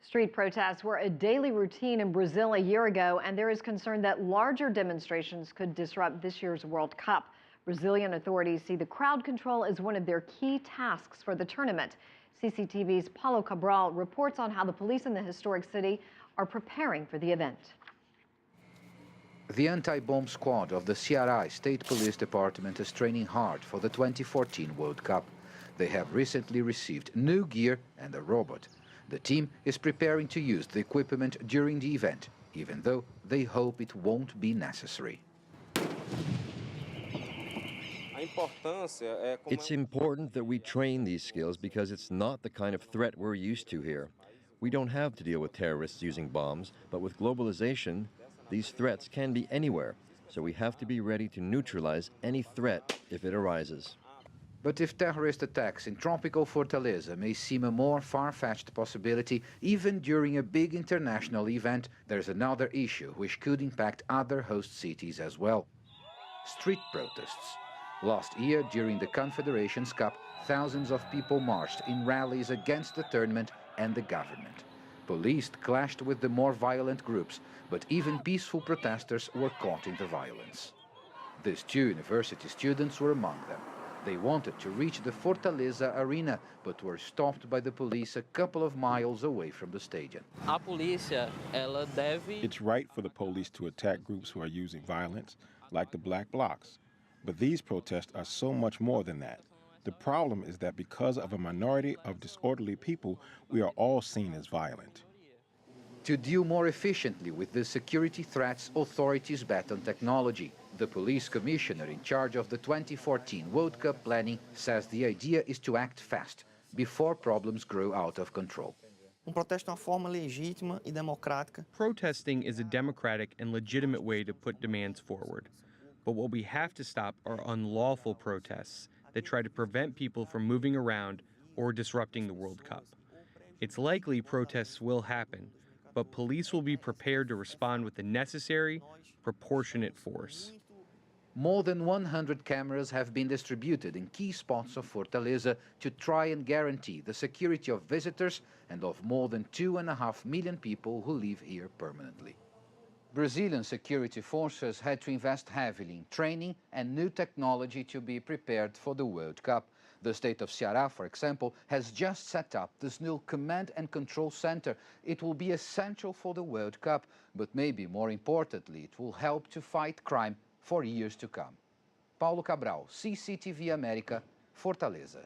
Street protests were a daily routine in Brazil a year ago, and there is concern that larger demonstrations could disrupt this year's World Cup. Brazilian authorities see the crowd control as one of their key tasks for the tournament. CCTV's Paulo Cabral reports on how the police in the historic city are preparing for the event. The anti-bomb squad of the Ceará State Police Department is training hard for the 2014 World Cup. They have recently received new gear and a robot. The team is preparing to use the equipment during the event, even though they hope it won't be necessary. It's important that we train these skills because it's not the kind of threat we're used to here. We don't have to deal with terrorists using bombs, but with globalization, these threats can be anywhere, so we have to be ready to neutralize any threat if it arises. But if terrorist attacks in tropical Fortaleza may seem a more far-fetched possibility, even during a big international event, there's another issue which could impact other host cities as well. Street protests. Last year, during the Confederations Cup, thousands of people marched in rallies against the tournament and the government. Police clashed with the more violent groups, but even peaceful protesters were caught in the violence. These two university students were among them. They wanted to reach the Fortaleza arena, but were stopped by the police a couple of miles away from the stadium. It's right for the police to attack groups who are using violence, like the Black Blocs. But these protests are so much more than that. The problem is that because of a minority of disorderly people, we are all seen as violent. To deal more efficiently with the security threats, authorities bet on technology. The police commissioner in charge of the 2014 World Cup planning says the idea is to act fast, before problems grow out of control. Protesting is a democratic and legitimate way to put demands forward. But what we have to stop are unlawful protests that try to prevent people from moving around or disrupting the World Cup. It's likely protests will happen, but police will be prepared to respond with the necessary, proportionate force. More than 100 cameras have been distributed in key spots of Fortaleza to try and guarantee the security of visitors and of more than 2.5 million people who live here permanently. Brazilian security forces had to invest heavily in training and new technology to be prepared for the World Cup. The state of Ceará, for example, has just set up this new command and control center. It will be essential for the World Cup, but maybe more importantly, it will help to fight crime for years to come. Paulo Cabral, CCTV America, Fortaleza.